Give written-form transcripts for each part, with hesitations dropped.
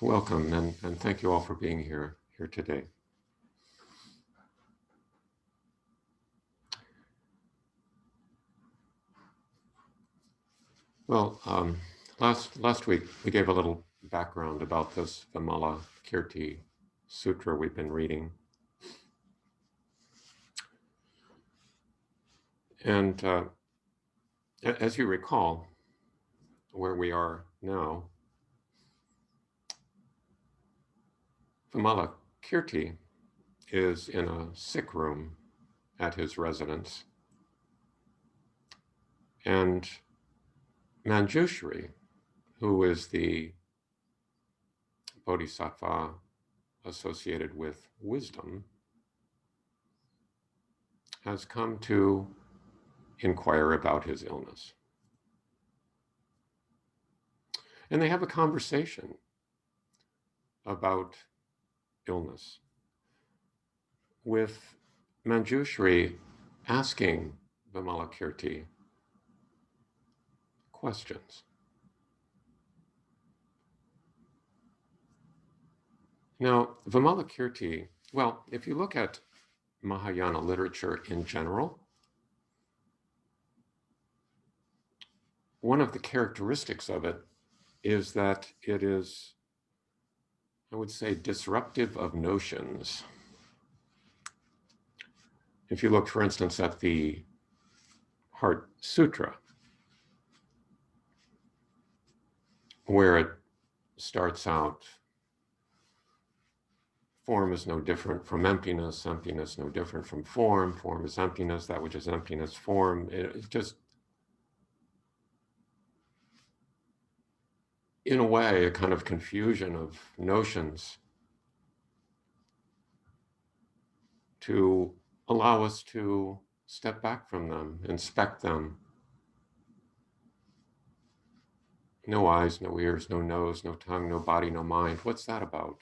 welcome, and thank you all for being here today. Well, last week we gave a little background about this Vimalakirti Sutra we've been reading. And as you recall, where we are now, Vimalakirti is in a sick room at his residence. And Manjushri, who is the Bodhisattva associated with wisdom, has come to inquire about his illness. And they have a conversation about illness, with Manjushri asking Vimalakirti questions. Now, Vimalakirti, well, if you look at Mahayana literature in general, one of the characteristics of it is that it is, I would say, disruptive of notions. If you look, for instance, at the Heart Sutra, where it starts out, form is no different from emptiness, emptiness no different from form is emptiness, that which is emptiness, form. It's just, in a way, a kind of confusion of notions to allow us to step back from them, inspect them. No eyes, no ears, no nose, no tongue, no body, no mind. What's that about?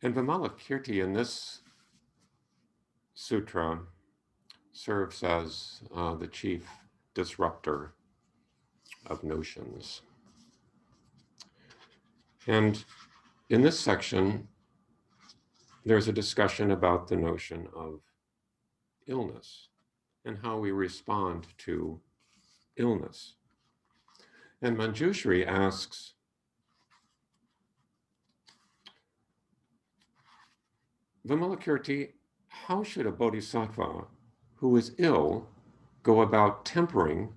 And Vimalakirti in this sutra serves as the chief disruptor of notions. And in this section, there's a discussion about the notion of illness and how we respond to illness. And Manjushri asks, Vimalakirti, how should a bodhisattva who is ill go about tempering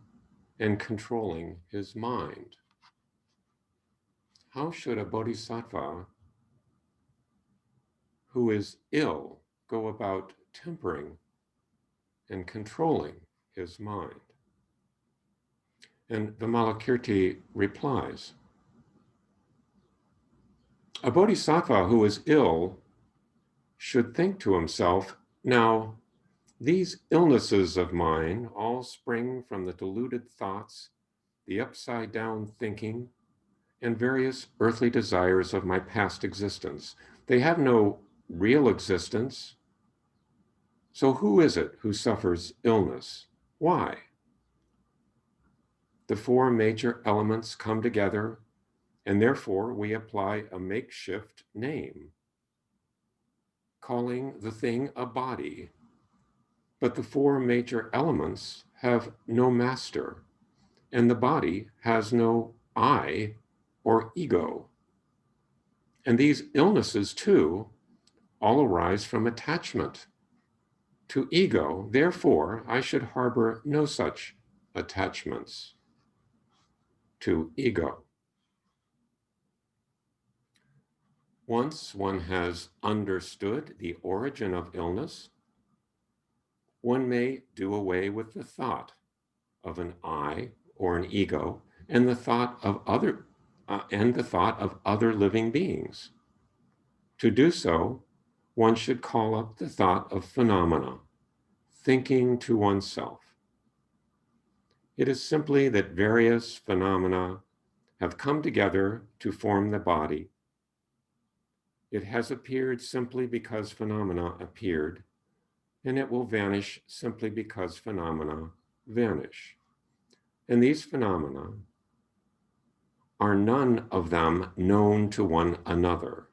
and controlling his mind? How should a bodhisattva who is ill go about tempering and controlling his mind? And Vimalakirti replies, a bodhisattva who is ill should think to himself, now, these illnesses of mine all spring from the deluded thoughts, the upside-down thinking, and various earthly desires of my past existence. They have no real existence. So who is it who suffers illness? Why? The four major elements come together, and therefore we apply a makeshift name, calling the thing a body. But the four major elements have no master, and the body has no I or ego. And these illnesses, too, all arise from attachment to ego. Therefore, I should harbor no such attachments to ego. Once one has understood the origin of illness, one may do away with the thought of an I or an ego and the thought of other living beings. To do so, one should call up the thought of phenomena, thinking to oneself. It is simply that various phenomena have come together to form the body. It has appeared simply because phenomena appeared, and it will vanish simply because phenomena vanish. And these phenomena are none of them known to one another.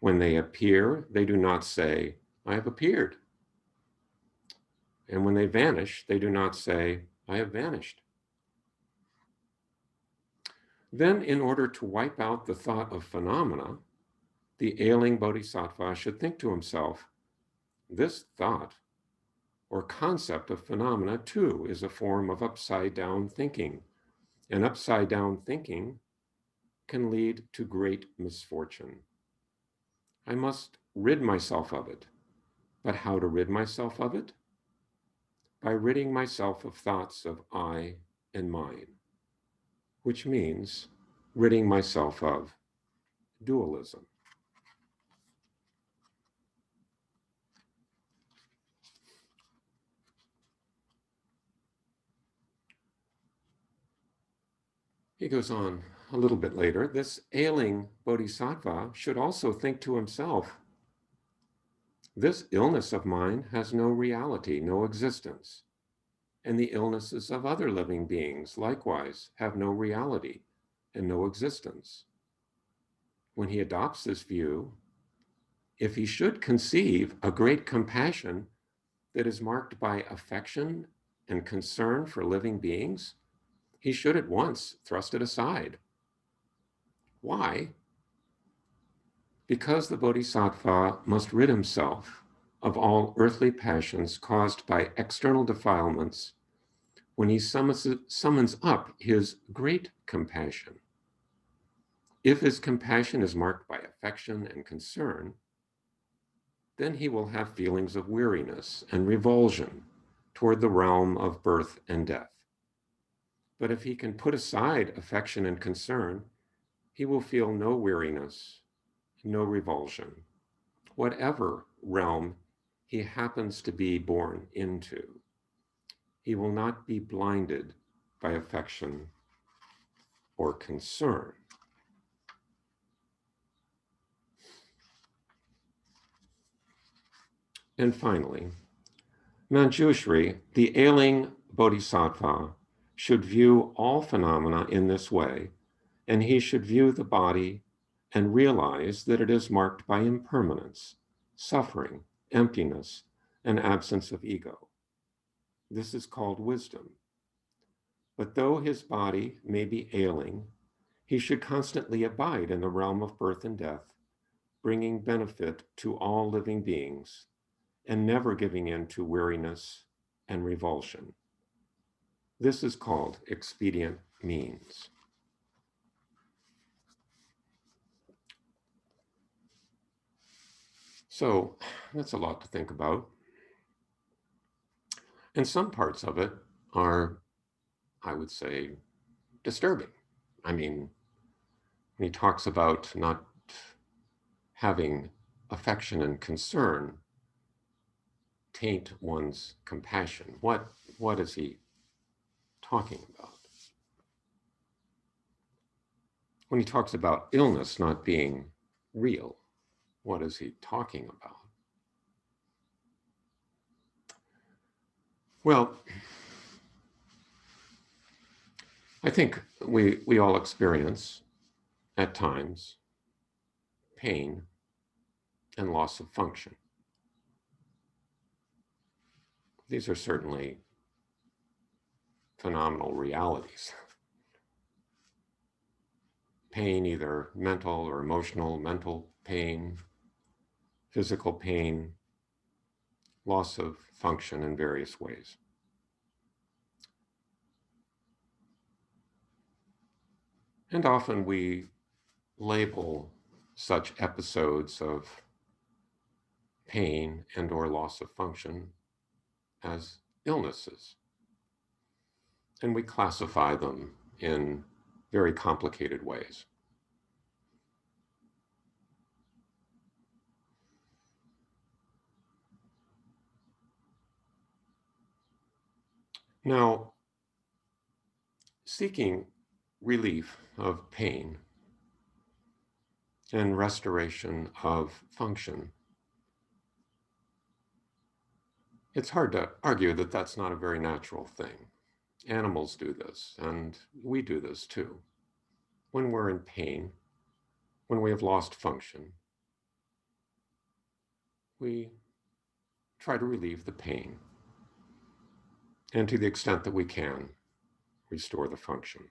When they appear, they do not say, I have appeared. And when they vanish, they do not say, I have vanished. Then, in order to wipe out the thought of phenomena, the ailing bodhisattva should think to himself, this thought or concept of phenomena too is a form of upside down thinking. And upside down thinking can lead to great misfortune. I must rid myself of it. But how to rid myself of it? By ridding myself of thoughts of I and mine, which means ridding myself of dualism. He goes on a little bit later, this ailing bodhisattva should also think to himself, this illness of mine has no reality, no existence. And the illnesses of other living beings likewise have no reality and no existence. When he adopts this view, if he should conceive a great compassion that is marked by affection and concern for living beings, he should at once thrust it aside. Why? Because the bodhisattva must rid himself of all earthly passions caused by external defilements when he summons up his great compassion. If his compassion is marked by affection and concern, then he will have feelings of weariness and revulsion toward the realm of birth and death. But if he can put aside affection and concern, he will feel no weariness, no revulsion, whatever realm he happens to be born into. He will not be blinded by affection or concern. And finally, Manjushri, the ailing bodhisattva, should view all phenomena in this way, and he should view the body and realize that it is marked by impermanence, suffering, emptiness, and absence of ego. This is called wisdom. But though his body may be ailing, he should constantly abide in the realm of birth and death, bringing benefit to all living beings, and never giving in to weariness and revulsion. This is called expedient means. So that's a lot to think about. And some parts of it are, I would say, disturbing. I mean, when he talks about not having affection and concern taint one's compassion, what is he talking about? When he talks about illness not being real, what is he talking about? Well, I think we all experience at times pain and loss of function. These are certainly phenomenal realities. Pain, either mental or emotional, mental pain, physical pain, loss of function in various ways. And often we label such episodes of pain and or loss of function as illnesses. And we classify them in very complicated ways. Now, seeking relief of pain and restoration of function, it's hard to argue that that's not a very natural thing. Animals do this, and we do this too. when we're in pain, when we have lost function, we try to relieve the pain, and to the extent that we can, restore the function.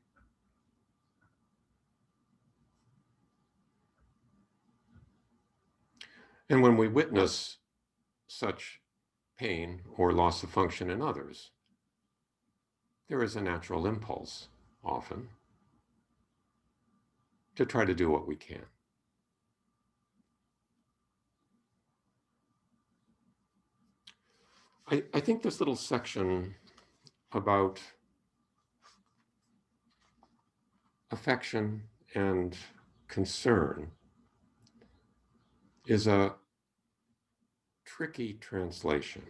And when we witness such pain or loss of function in others, there is a natural impulse, often, to try to do what we can. I think this little section about affection and concern is a tricky translation,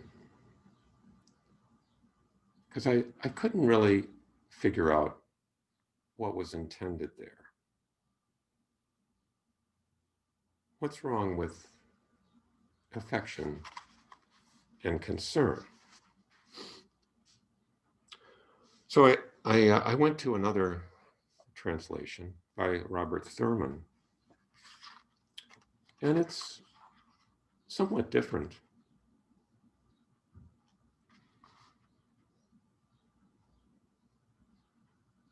because I couldn't really figure out what was intended there. What's wrong with affection and concern? So I went to another translation by Robert Thurman, and it's somewhat different.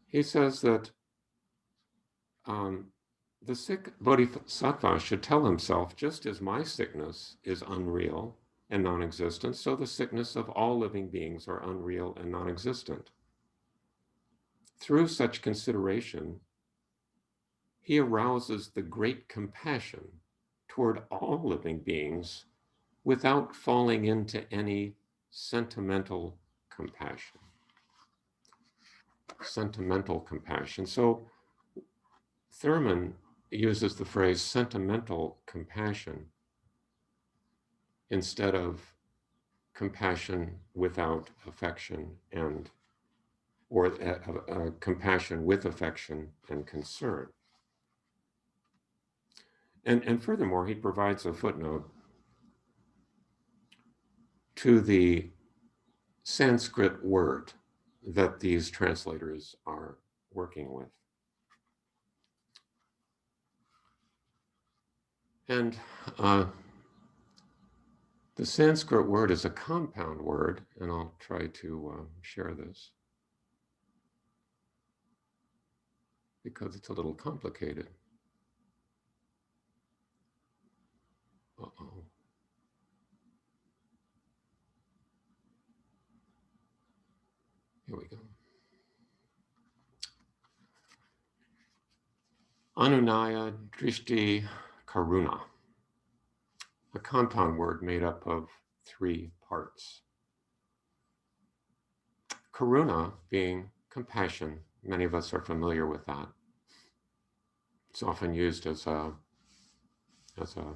He says that the sick Bodhisattva should tell himself, just as my sickness is unreal and non-existent, so the sickness of all living beings are unreal and non-existent. Through such consideration, he arouses the great compassion toward all living beings without falling into any sentimental compassion. Sentimental compassion. So Thurman uses the phrase sentimental compassion instead of compassion without affection or compassion with affection and concern. And furthermore, he provides a footnote to the Sanskrit word that these translators are working with. And the Sanskrit word is a compound word, and I'll try to share this because it's a little complicated. Uh-oh. Here we go. Anunaya Drishti Karuna, a compound word made up of 3 parts. Karuna being compassion. Many of us are familiar with that. It's often used as a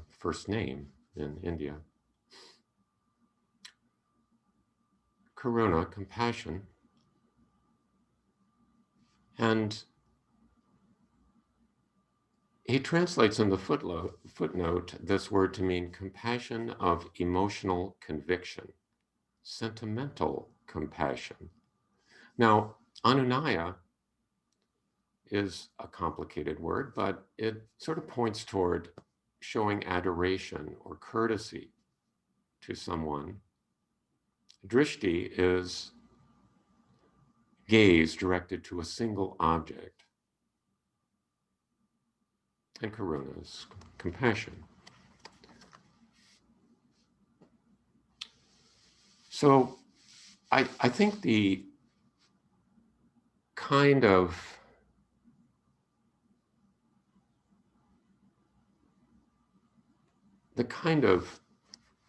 first name in India. Karuna, compassion. And he translates in the footnote this word to mean compassion of emotional conviction, sentimental compassion. Now, Anunaya is a complicated word, but it sort of points toward showing adoration or courtesy to someone. Drishti is gaze directed to a single object. And karuna is compassion. So I think the kind of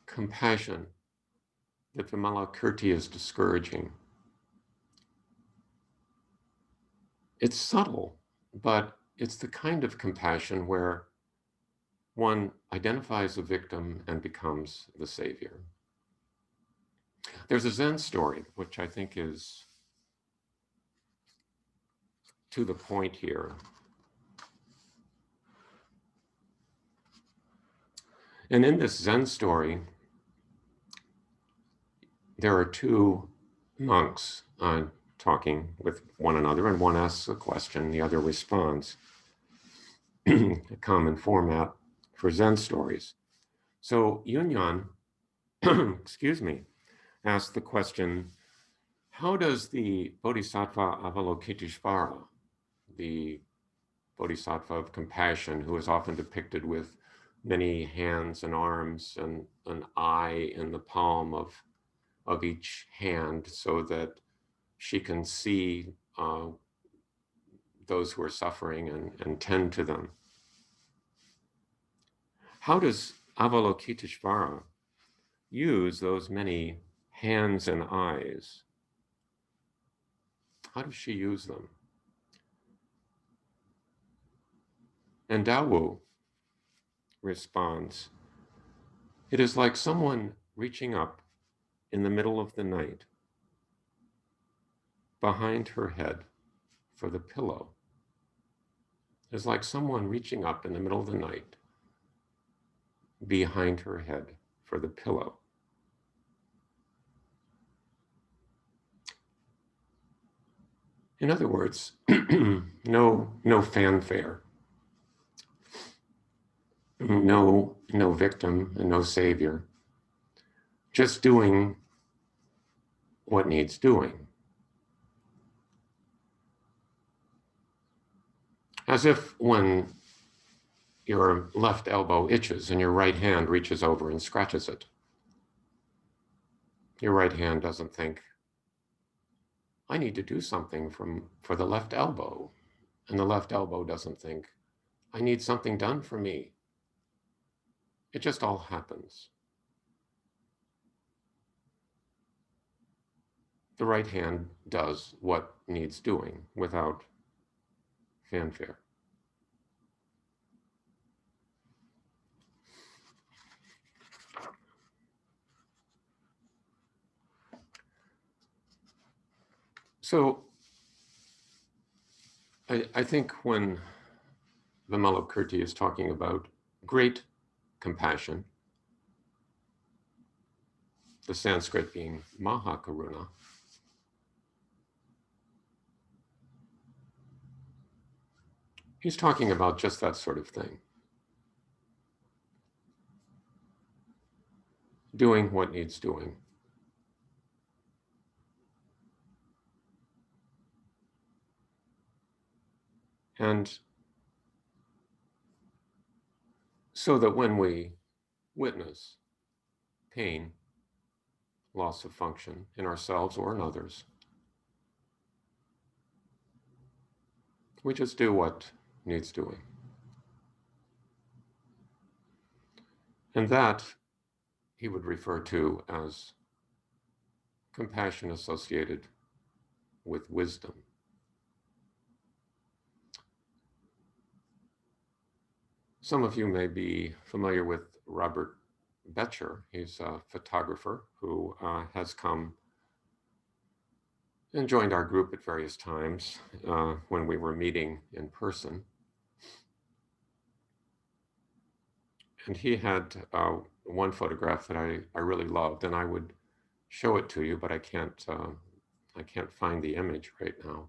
compassion that Vimalakirti is discouraging, it's subtle, but it's the kind of compassion where one identifies a victim and becomes the savior. There's a Zen story, which I think is to the point here. And in this Zen story, there are 2 monks talking with one another, and one asks a question, the other responds. a common format for Zen stories. So Yunyan, excuse me, asked the question, how does the Bodhisattva Avalokiteshvara, the Bodhisattva of compassion, who is often depicted with many hands and arms and an eye in the palm of each hand so that she can see those who are suffering and tend to them. How does Avalokiteshvara use those many hands and eyes? How does she use them? And Dawu responds, it is like someone reaching up in the middle of the night behind her head for the pillow. It's like someone reaching up in the middle of the night behind her head for the pillow. In other words, no fanfare, no victim and no savior, just doing what needs doing. As if when your left elbow itches and your right hand reaches over and scratches it, your right hand doesn't think, I need to do something for the left elbow. And the left elbow doesn't think, I need something done for me. It just all happens. The right hand does what needs doing without fanfare. So I think when Vimalakirti is talking about great compassion, the Sanskrit being Mahakaruna, he's talking about just that sort of thing. Doing what needs doing. And so that when we witness pain, loss of function in ourselves or in others, we just do what needs doing. And that he would refer to as compassion associated with wisdom. Some of you may be familiar with Robert Betcher. He's a photographer who has come and joined our group at various times when we were meeting in person. And he had one photograph that I really loved, and I would show it to you, but I can't find the image right now.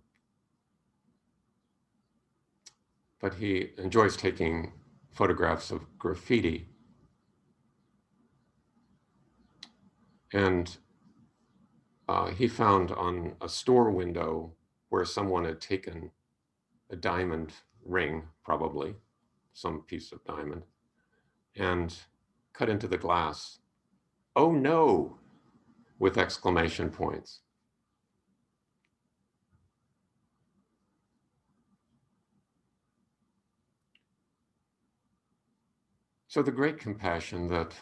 But he enjoys taking photographs of graffiti. And he found on a store window where someone had taken a diamond ring, probably some piece of diamond, and cut into the glass, "Oh no," with exclamation points. So the great compassion that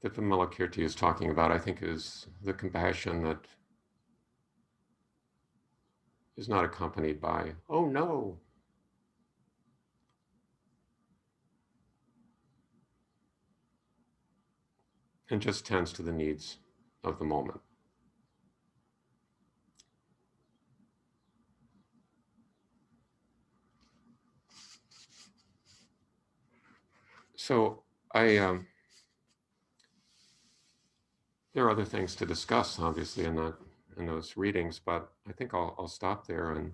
Vimalakirti is talking about, I think, is the compassion that is not accompanied by, "Oh no." And just tends to the needs of the moment. So there are other things to discuss, obviously, in those readings, but I think I'll stop there and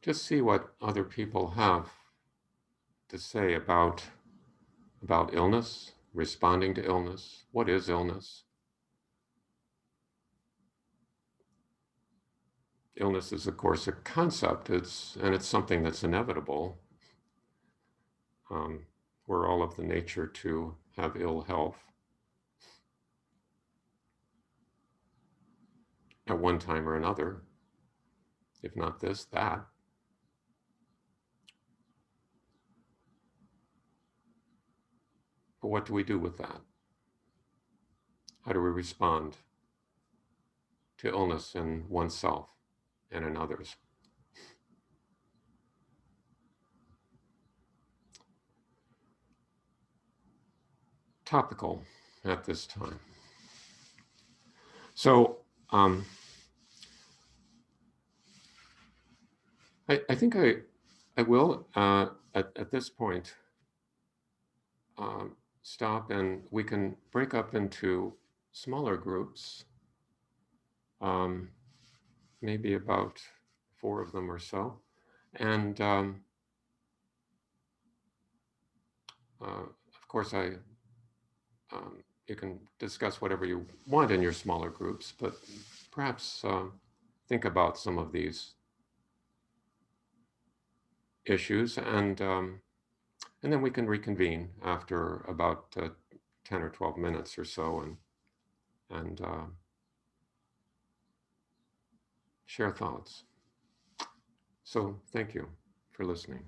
just see what other people have to say about illness, responding to illness. What is illness? Illness is, of course, a concept. It's something that's inevitable. We're all of the nature to have ill health at one time or another, if not this, that. But what do we do with that? How do we respond to illness in oneself and in others? Topical at this time. So I think I will at this point stop, and we can break up into smaller groups, maybe about 4 of them or so, and of course you can discuss whatever you want in your smaller groups, but perhaps think about some of these issues, and then we can reconvene after about 10 or 12 minutes or so, and share thoughts. So thank you for listening.